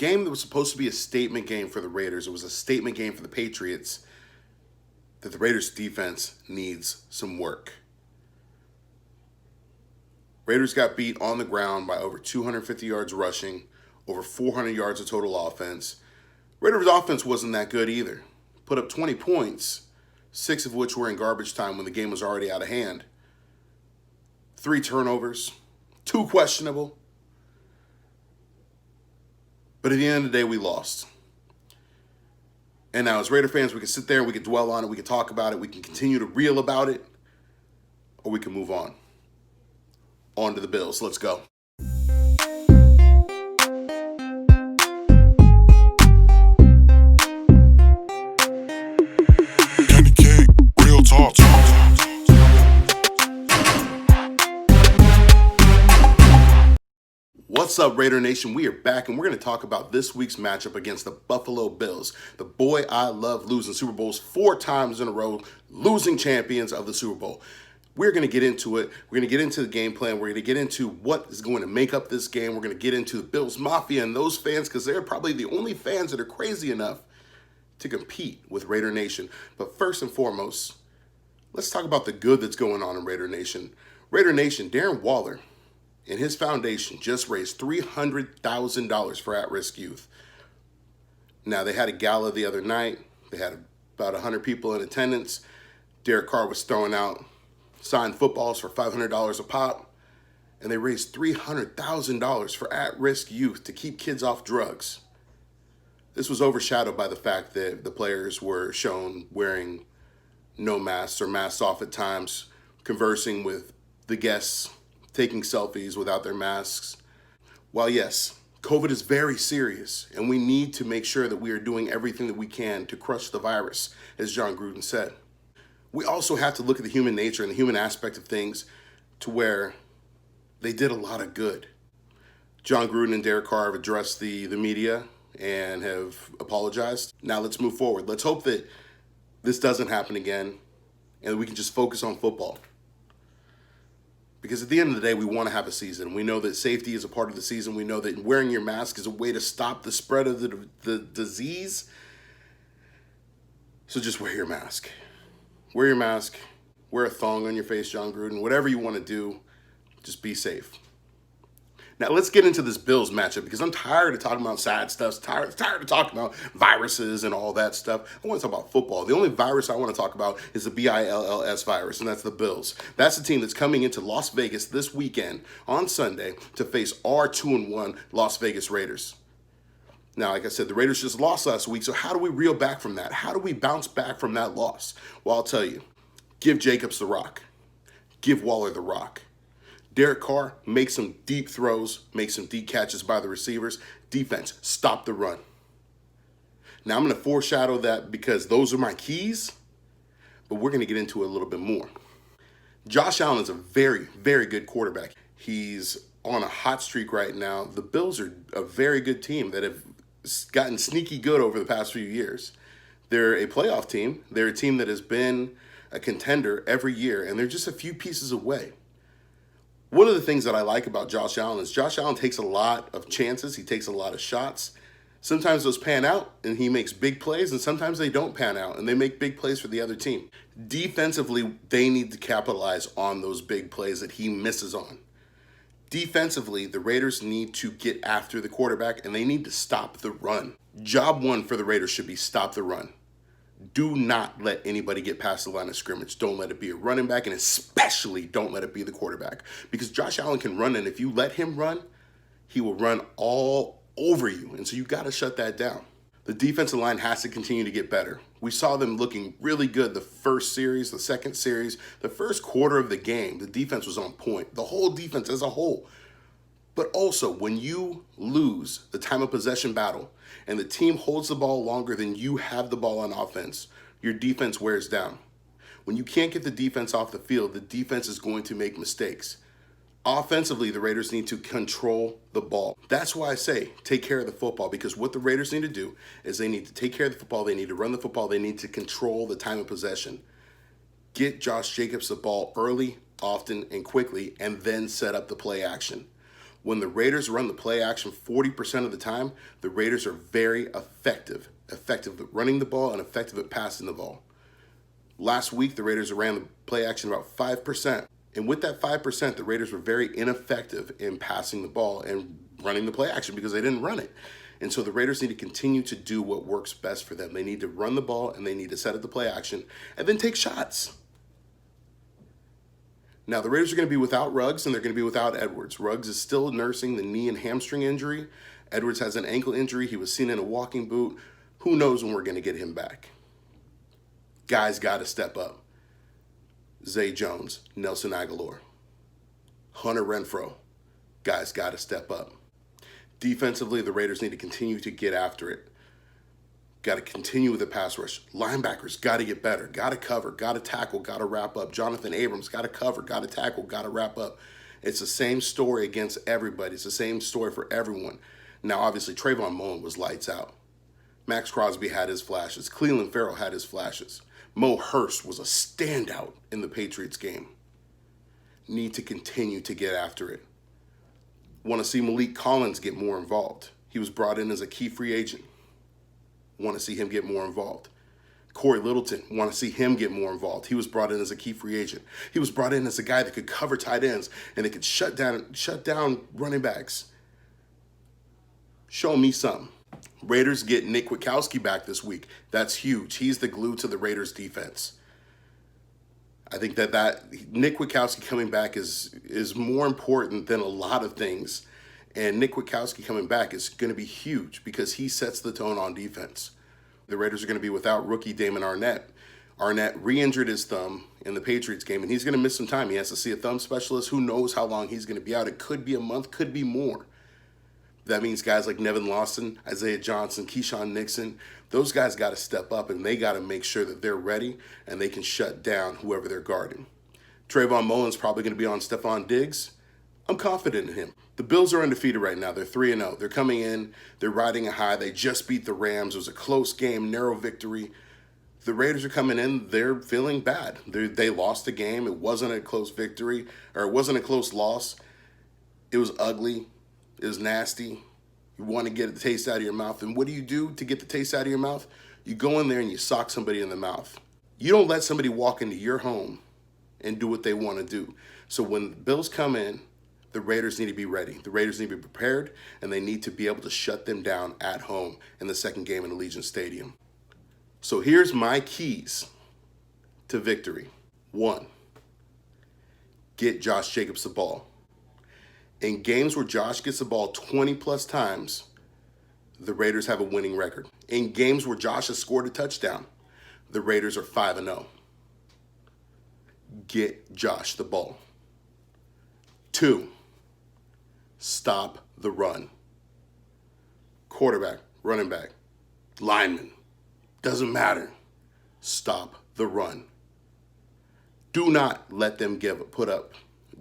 game that was supposed to be a statement game for the Raiders, it was a statement game for the Patriots, that the Raiders defense needs some work. Raiders got beat on the ground by over 250 yards rushing, over 400 yards of total offense. Raiders offense wasn't that good either. Put up 20 points, 6 of which were in garbage time when the game was already out of hand. 3 turnovers, 2 questionable. But at the end of the day, we lost. And now as Raider fans, we can sit there and we can dwell on it, we can talk about it, we can continue to reel about it, or we can move on. On to the Bills. Let's go. Candy cake, real talk. What's up, Raider Nation? We are back, and we're going to talk about this week's matchup against the Buffalo Bills. The boy I love losing Super Bowls 4 times in a row, losing champions of the Super Bowl. We're going to get into it. We're going to get into the game plan. We're going to get into what is going to make up this game. We're going to get into the Bills Mafia and those fans, because they're probably the only fans that are crazy enough to compete with Raider Nation. But first and foremost, let's talk about the good that's going on in Raider Nation. Raider Nation, Darren Waller and his foundation just raised $300,000 for at-risk youth. Now, they had a gala the other night. They had about 100 people in attendance. Carr was throwing out signed footballs for $500 a pop, and they raised $300,000 for at-risk youth to keep kids off drugs. This was overshadowed by the fact that the players were shown wearing no masks or masks off at times, conversing with the guests, taking selfies without their masks. While yes, COVID is very serious, and we need to make sure that we are doing everything that we can to crush the virus, as Jon Gruden said. We also have to look at the human nature and the human aspect of things to where they did a lot of good. Jon Gruden and Derek Carr have addressed the media and have apologized. Now let's move forward. Let's hope that this doesn't happen again and we can just focus on football. Because at the end of the day, we want to have a season. We know that safety is a part of the season. We know that wearing your mask is a way to stop the spread of the disease. So just wear your mask. Wear your mask, wear a thong on your face, Jon Gruden, whatever you want to do, just be safe. Now let's get into this Bills matchup, because I'm tired of talking about sad stuff, tired of talking about viruses and all that stuff. I want to talk about football. The only virus I want to talk about is the BILLS virus, and that's the Bills. That's the team that's coming into Las Vegas this weekend on Sunday to face our 2-1 Las Vegas Raiders. Now, like I said, the Raiders just lost last week, so how do we reel back from that? How do we bounce back from that loss? Well, I'll tell you, give Jacobs the rock. Give Waller the rock. Derek Carr, make some deep throws, make some deep catches by the receivers. Defense, stop the run. Now, I'm going to foreshadow that because those are my keys, but we're going to get into it a little bit more. Josh Allen is a very, very good quarterback. He's on a hot streak right now. The Bills are a very good team that have gotten sneaky good over the past few years. They're a playoff team. They're a team that has been a contender every year, and they're just a few pieces away. One of the things that I like about Josh Allen is Josh Allen takes a lot of chances. He takes a lot of shots. Sometimes those pan out, and he makes big plays, and sometimes they don't pan out, and they make big plays for the other team. Defensively, they need to capitalize on those big plays that he misses on. Defensively, the Raiders need to get after the quarterback, and they need to stop the run. Job one for the Raiders should be stop the run. Do not let anybody get past the line of scrimmage. Don't let it be a running back, and especially don't let it be the quarterback. Because Josh Allen can run, and if you let him run, he will run all over you. And so you got to shut that down. The defensive line has to continue to get better. We saw them looking really good the first series, the second series, the first quarter of the game. The defense was on point. The whole defense as a whole. But also, when you lose the time of possession battle and the team holds the ball longer than you have the ball on offense, your defense wears down. When you can't get the defense off the field, the defense is going to make mistakes. Offensively, the Raiders need to control the ball. That's why I say take care of the football, because what the Raiders need to do is they need to take care of the football, they need to run the football, they need to control the time of possession. Get Josh Jacobs the ball early, often, and quickly, and then set up the play action. When the Raiders run the play action 40% of the time, the Raiders are very effective at running the ball and effective at passing the ball. Last week, the Raiders ran the play action about 5%. And with that 5%, the Raiders were very ineffective in passing the ball and running the play action because they didn't run it. And so the Raiders need to continue to do what works best for them. They need to run the ball and they need to set up the play action and then take shots. Now, the Raiders are going to be without Ruggs and they're going to be without Edwards. Ruggs is still nursing the knee and hamstring injury. Edwards has an ankle injury. He was seen in a walking boot. Who knows when we're going to get him back? Guys got to step up. Zay Jones, Nelson Aguilar, Hunter Renfrow. Guys got to step up. Defensively, the Raiders need to continue to get after it. Got to continue with the pass rush. Linebackers got to get better. Got to cover. Got to tackle. Got to wrap up. Jonathan Abrams got to cover. Got to tackle. Got to wrap up. It's the same story against everybody. It's the same story for everyone. Now, obviously, Trayvon Mullen was lights out. Max Crosby had his flashes. Cleveland Farrell had his flashes. Mo Hurst was a standout in the Patriots game. Need to continue to get after it. Want to see Malik Collins get more involved. He was brought in as a key free agent. Want to see him get more involved. Corey Littleton, want to see him get more involved. He was brought in as a key free agent. He was brought in as a guy that could cover tight ends and that could shut down running backs. Show me something. Raiders get Nick Witkowski back this week. That's huge. He's the glue to the Raiders defense. I think that Nick Witkowski coming back is more important than a lot of things. And Nick Witkowski coming back is going to be huge because he sets the tone on defense. The Raiders are going to be without rookie Damon Arnett. Arnett re-injured his thumb in the Patriots game, and he's going to miss some time. He has to see a thumb specialist. Who knows how long he's going to be out. It could be a month, could be more. That means guys like Nevin Lawson, Isaiah Johnson, Keyshawn Nixon, those guys got to step up and they got to make sure that they're ready and they can shut down whoever they're guarding. Trayvon Mullen's probably going to be on Stephon Diggs. I'm confident in him. The Bills are undefeated right now. They're 3-0. They're coming in. They're riding a high. They just beat the Rams. It was a close game, narrow victory. The Raiders are coming in. They're feeling bad. They lost the game. It wasn't a close victory, or it wasn't a close loss. It was ugly. It was nasty. You want to get the taste out of your mouth. And what do you do to get the taste out of your mouth? You go in there and you sock somebody in the mouth. You don't let somebody walk into your home and do what they want to do. So when the Bills come in, the Raiders need to be ready. The Raiders need to be prepared, and they need to be able to shut them down at home in the second game in Allegiant Stadium. So here's my keys to victory. 1, get Josh Jacobs the ball. In games where Josh gets the ball 20-plus times, the Raiders have a winning record. In games where Josh has scored a touchdown, the Raiders are 5-0. Get Josh the ball. 2, stop the run. Quarterback, running back, lineman, doesn't matter. Stop the run. Do not let them put up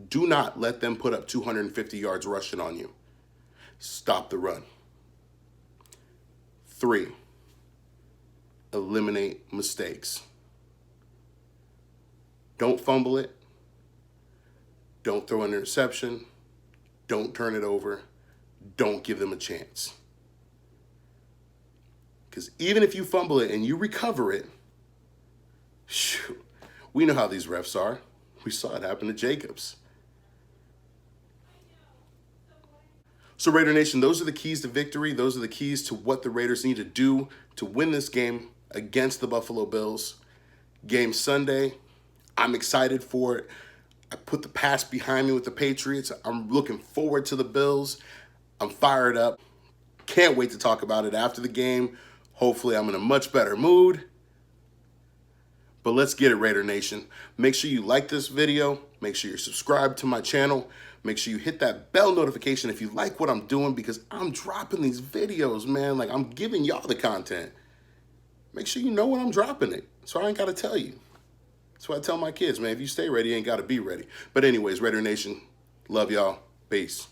250 yards rushing on you. Stop the run. 3, eliminate mistakes. Don't fumble it. Don't throw an interception. Don't turn it over. Don't give them a chance. Because even if you fumble it and you recover it, shoot, we know how these refs are. We saw it happen to Jacobs. So Raider Nation, those are the keys to victory. Those are the keys to what the Raiders need to do to win this game against the Buffalo Bills. Game Sunday. I'm excited for it. I put the past behind me with the Patriots. I'm looking forward to the Bills. I'm fired up. Can't wait to talk about it after the game. Hopefully I'm in a much better mood. But let's get it, Raider Nation. Make sure you like this video. Make sure you're subscribed to my channel. Make sure you hit that bell notification if you like what I'm doing, because I'm dropping these videos, man. Like, I'm giving y'all the content. Make sure you know when I'm dropping it, so I ain't got to tell you. That's why I tell my kids, man, if you stay ready, you ain't got to be ready. But anyways, Raider Nation, love y'all. Peace.